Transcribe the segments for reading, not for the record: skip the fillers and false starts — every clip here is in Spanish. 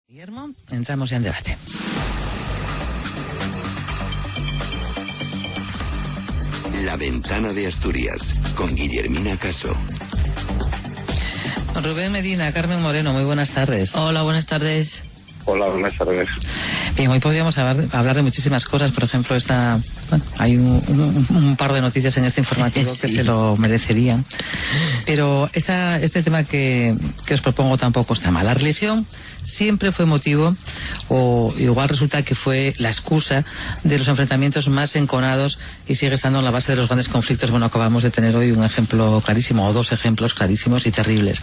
Guillermo, entramos ya en debate. La Ventana de Asturias, con Guillermina Caso. Rubén Medina, Carmen Moreno, muy buenas tardes. Hola, buenas tardes. Hola, buenas tardes. Bien, hoy podríamos hablar de muchísimas cosas. Por ejemplo, hay un par de noticias en este informativo que se lo merecerían. Pero este tema que os propongo tampoco está mal. La religión siempre fue motivo, o igual resulta que fue la excusa de los enfrentamientos más enconados y sigue estando en la base de los grandes conflictos. Bueno, acabamos de tener hoy un ejemplo clarísimo, o dos ejemplos clarísimos y terribles.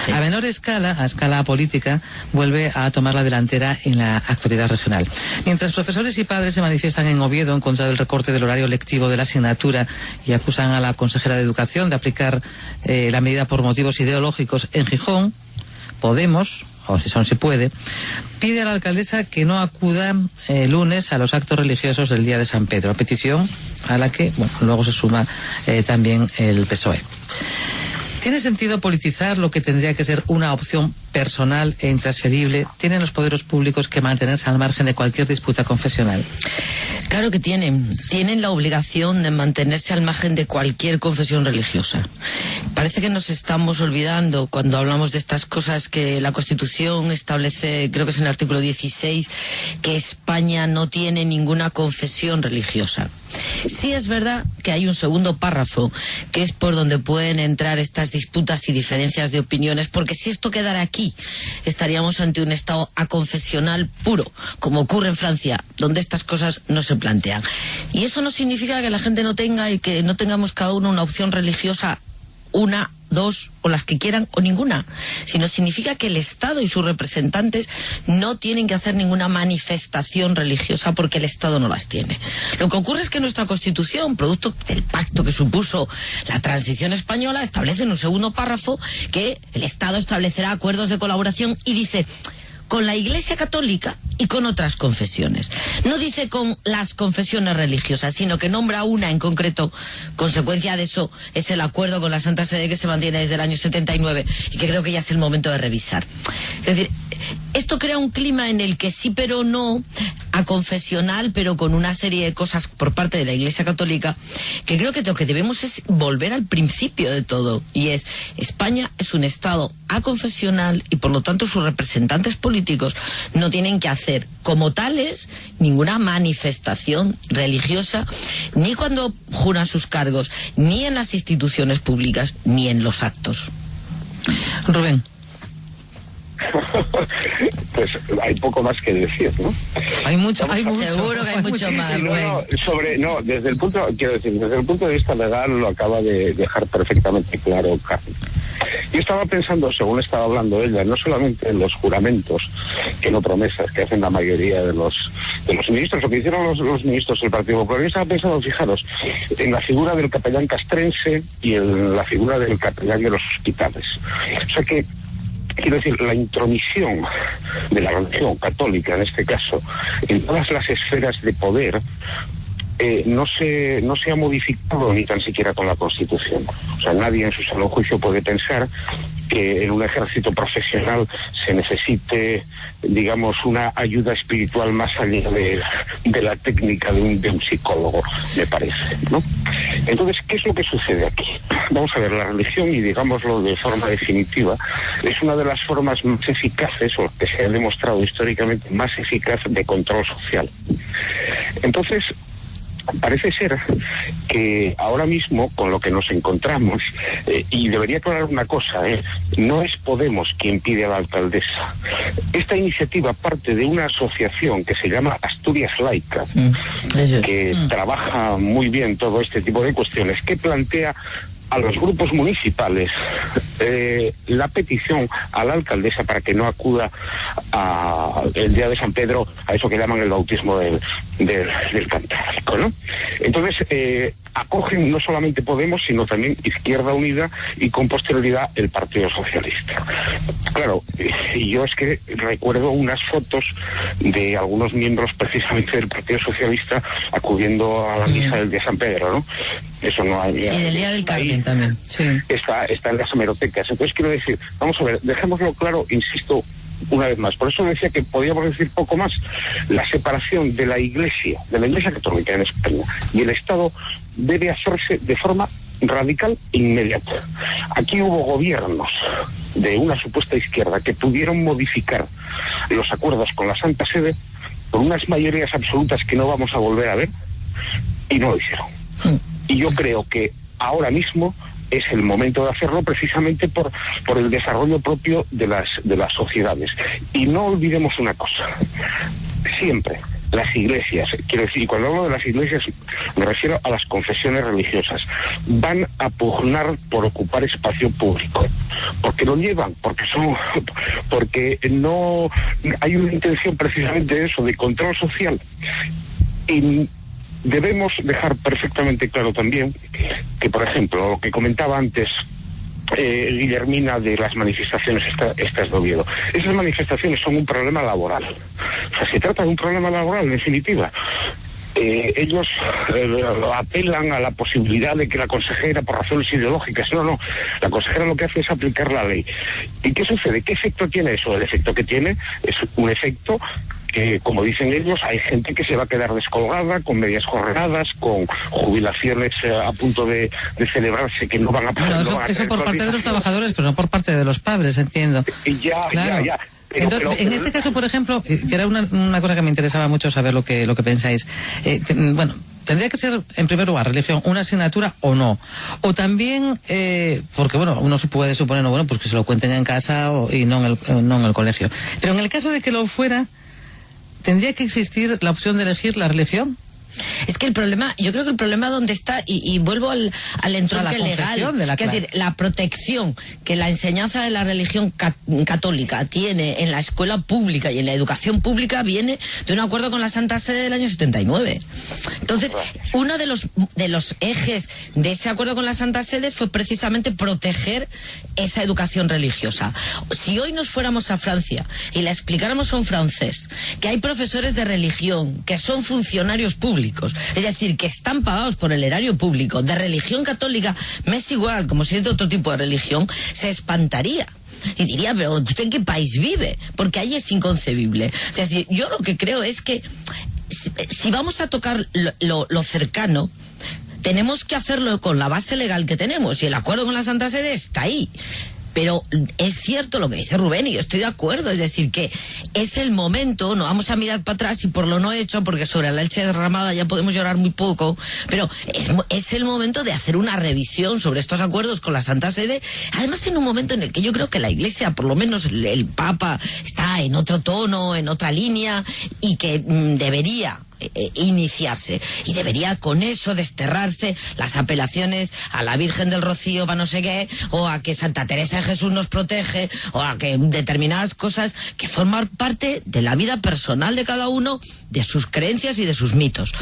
Sí. A menor escala, a escala política, vuelve a tomar la delantera en la actualidad regional. Mientras profesores y padres se manifiestan en Oviedo en contra del recorte del horario lectivo de la asignatura y acusan a la consejera de Educación de aplicar la medida por motivos ideológicos, en Gijón, Podemos, o si se puede, pide a la alcaldesa que no acuda lunes a los actos religiosos del Día de San Pedro, petición a la que luego se suma también el PSOE. ¿Tiene sentido politizar lo que tendría que ser una opción personal e intransferible? ¿Tienen los poderes públicos que mantenerse al margen de cualquier disputa confesional? Claro que tienen la obligación de mantenerse al margen de cualquier confesión religiosa. Parece que nos estamos olvidando cuando hablamos de estas cosas que la Constitución establece, creo que es en el artículo 16, que España no tiene ninguna confesión religiosa. Sí es verdad que hay un segundo párrafo que es por donde pueden entrar estas disputas y diferencias de opiniones, porque si esto quedara aquí estaríamos ante un Estado aconfesional puro, como ocurre en Francia, donde estas cosas no se plantean. Y eso no significa que la gente no tenga y que no tengamos cada uno una opción religiosa, una, dos o las que quieran o ninguna, sino significa que el Estado y sus representantes no tienen que hacer ninguna manifestación religiosa porque el Estado no las tiene. Lo que ocurre es que nuestra Constitución, producto del pacto que supuso la transición española, establece en un segundo párrafo que el Estado establecerá acuerdos de colaboración y dice con la Iglesia Católica y con otras confesiones. No dice con las confesiones religiosas, sino que nombra una en concreto. Consecuencia de eso es el acuerdo con la Santa Sede que se mantiene desde el año 79 y que creo que ya es el momento de revisar. Es decir, esto crea un clima en el que sí pero no, aconfesional, pero con una serie de cosas por parte de la Iglesia Católica, que creo que lo que debemos es volver al principio de todo, y es España es un Estado aconfesional y por lo tanto sus representantes políticos no tienen que hacer como tales ninguna manifestación religiosa, ni cuando juran sus cargos, ni en las instituciones públicas, ni en los actos. Rubén. Pues hay poco más que decir, ¿no? Hay mucho. Seguro que hay mucho más. Desde el punto de vista legal lo acaba de dejar perfectamente claro Carmen. Yo estaba pensando, según estaba hablando ella, no solamente en los juramentos, que no promesas, que hacen la mayoría de los ministros, lo que hicieron los ministros del Partido Popular. Yo estaba pensando, fijaros, en la figura del capellán castrense y en la figura del capellán de los hospitales. O sea que, quiero decir, la intromisión de la religión católica, en este caso, en todas las esferas de poder, no se ha modificado ni tan siquiera con la Constitución. O sea, nadie en su sano juicio puede pensar que en un ejército profesional se necesite, digamos, una ayuda espiritual más allá de la técnica de un psicólogo, me parece, ¿no? Entonces, ¿qué es lo que sucede aquí? Vamos a ver, la religión, y digámoslo de forma definitiva, es una de las formas más eficaces, o que se ha demostrado históricamente más eficaz, de control social. Entonces, parece ser que ahora mismo, con lo que nos encontramos, y debería aclarar una cosa, no es Podemos quien pide a la alcaldesa. Esta iniciativa parte de una asociación que se llama Asturias Laica, que trabaja muy bien todo este tipo de cuestiones, que plantea a los grupos municipales la petición a la alcaldesa para que no acuda el día de San Pedro a eso que llaman el bautismo del Cantábrico, ¿no? Entonces acogen no solamente Podemos, sino también Izquierda Unida y con posterioridad el Partido Socialista. Claro, yo es que recuerdo unas fotos de algunos miembros precisamente del Partido Socialista acudiendo a la misa del día de San Pedro, ¿no? Eso no hay. Y del Día del Carmen también. Sí. Está en las hemerotecas. Entonces quiero decir, vamos a ver, dejémoslo claro, insisto, una vez más. Por eso decía que podíamos decir poco más. La separación de la Iglesia Católica en España y el Estado debe hacerse de forma radical e inmediata. Aquí hubo gobiernos de una supuesta izquierda que pudieron modificar los acuerdos con la Santa Sede por unas mayorías absolutas que no vamos a volver a ver, y no lo hicieron. Y yo creo que ahora mismo es el momento de hacerlo, precisamente por el desarrollo propio de las sociedades. Y no olvidemos una cosa, siempre las iglesias, quiero decir, y cuando hablo de las iglesias me refiero a las confesiones religiosas, van a pugnar por ocupar espacio público, porque lo llevan, porque no hay una intención precisamente de eso, de control social. Y debemos dejar perfectamente claro también que, por ejemplo, lo que comentaba antes Guillermina, de las manifestaciones estas de Oviedo. Esas manifestaciones son un problema laboral. O sea, se trata de un problema laboral, en definitiva. Ellos apelan a la posibilidad de que la consejera, por razones ideológicas, no, la consejera lo que hace es aplicar la ley. ¿Y qué sucede? ¿Qué efecto tiene eso? El efecto que tiene es un efecto que, como dicen ellos, hay gente que se va a quedar descolgada, con medias jornadas, con jubilaciones a punto de celebrarse, que no van a pasar. Bueno, eso por parte de los trabajadores, pero no por parte de los padres, entiendo. Ya. Entonces, en este caso, por ejemplo, que era una cosa que me interesaba mucho saber lo que pensáis. Bueno, tendría que ser, en primer lugar, religión, una asignatura o no. O también, porque bueno, uno se puede suponer, bueno, pues que se lo cuenten en casa y no en el colegio. Pero en el caso de que lo fuera, ¿tendría que existir la opción de elegir la religión? Es que el problema, yo creo que el problema donde está, y vuelvo al entronque legal, que es decir, la protección que la enseñanza de la religión católica tiene en la escuela pública y en la educación pública viene de un acuerdo con la Santa Sede del año 79. Entonces, uno de los ejes de ese acuerdo con la Santa Sede fue precisamente proteger esa educación religiosa. Si hoy nos fuéramos a Francia y le explicáramos a un francés que hay profesores de religión que son funcionarios públicos, es decir, que están pagados por el erario público, de religión católica, me es igual, como si es de otro tipo de religión, se espantaría. Y diría, pero ¿usted en qué país vive? Porque ahí es inconcebible. O sea, yo lo que creo es que si vamos a tocar lo cercano, tenemos que hacerlo con la base legal que tenemos, y el acuerdo con la Santa Sede está ahí. Pero es cierto lo que dice Rubén, y yo estoy de acuerdo, es decir, que es el momento, no vamos a mirar para atrás y por lo no hecho, porque sobre la leche derramada ya podemos llorar muy poco, pero es el momento de hacer una revisión sobre estos acuerdos con la Santa Sede, además en un momento en el que yo creo que la Iglesia, por lo menos el Papa, está en otro tono, en otra línea, y que debería iniciarse, y debería con eso desterrarse las apelaciones a la Virgen del Rocío para no sé qué, o a que Santa Teresa de Jesús nos protege, o a que determinadas cosas que forman parte de la vida personal de cada uno, de sus creencias y de sus mitos,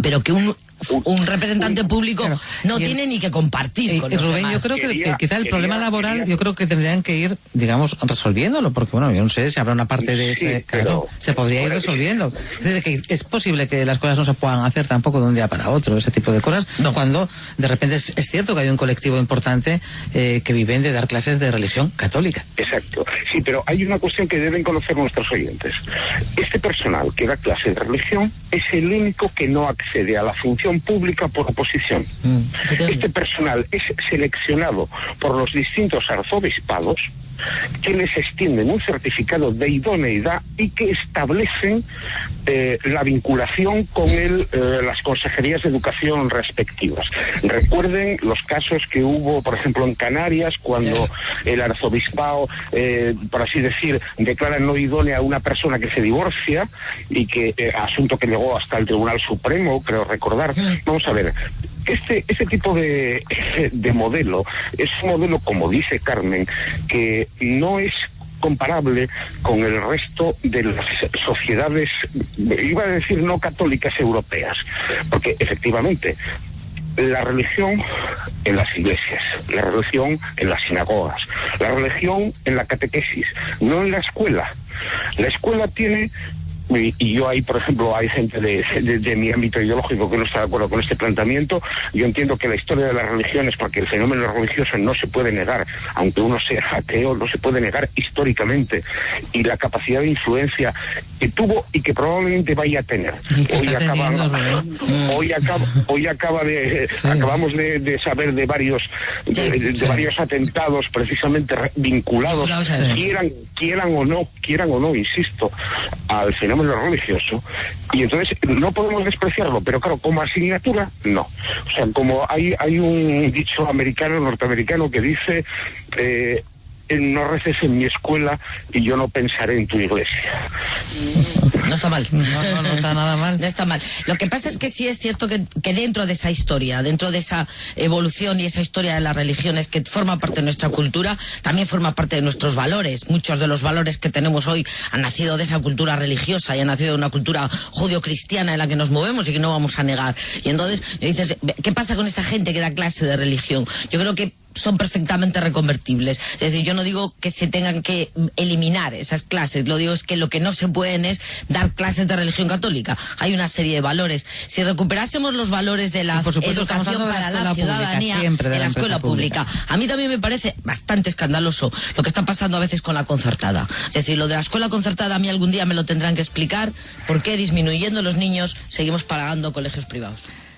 pero que un representante público no tiene ni que compartir con los Rubén, demás. yo creo que quizá el problema laboral, yo creo que tendrían que ir, digamos, resolviéndolo, porque bueno, yo no sé si habrá una parte de ese, claro, se podría ir resolviendo. Es decir, que es posible que las cosas no se puedan hacer tampoco de un día para otro, ese tipo de cosas, cuando de repente es cierto que hay un colectivo importante que viven de dar clases de religión católica. Exacto, sí, pero hay una cuestión que deben conocer nuestros oyentes. Este personal que da clases de religión es el único que no accede a la función pública por oposición. Este personal es seleccionado por los distintos arzobispados, que les extienden un certificado de idoneidad y que establecen la vinculación con las consejerías de educación respectivas. Recuerden los casos que hubo, por ejemplo, en Canarias, cuando el arzobispado, por así decir, declara no idónea a una persona que se divorcia, y que asunto que llegó hasta el Tribunal Supremo, creo recordar. Vamos a ver, este tipo de modelo es un modelo, como dice Carmen, que no es comparable con el resto de las sociedades, iba a decir no católicas europeas, porque efectivamente la religión en las iglesias, la religión en las sinagogas, la religión en la catequesis, no en la escuela. La escuela tiene y yo ahí, por ejemplo, hay gente de mi ámbito ideológico que no está de acuerdo con este planteamiento. Yo entiendo que la historia de las religiones, porque el fenómeno religioso no se puede negar, aunque uno sea ateo, no se puede negar históricamente, y la capacidad de influencia que tuvo y que probablemente vaya a tener. Acabamos de saber de varios atentados precisamente vinculados, quieran o no, insisto, al fenómeno religioso, y entonces no podemos despreciarlo, pero claro, como asignatura, no. O sea, como hay un dicho norteamericano que dice, no reces en mi escuela y yo no pensaré en tu iglesia. No está mal. No está nada mal. No está mal. Lo que pasa es que sí es cierto que dentro de esa historia, dentro de esa evolución y esa historia de las religiones que forma parte de nuestra cultura, también forma parte de nuestros valores. Muchos de los valores que tenemos hoy han nacido de esa cultura religiosa y han nacido de una cultura judio-cristiana en la que nos movemos y que no vamos a negar. Y entonces dices, ¿qué pasa con esa gente que da clase de religión? Yo creo que son perfectamente reconvertibles. Es decir, yo no digo que se tengan que eliminar esas clases, lo digo es que lo que no se pueden es dar clases de religión católica. Hay una serie de valores. Si recuperásemos los valores de la educación para la ciudadanía en la escuela pública, a mí también me parece bastante escandaloso lo que está pasando a veces con la concertada. Es decir, lo de la escuela concertada a mí algún día me lo tendrán que explicar, por qué disminuyendo los niños seguimos pagando colegios privados.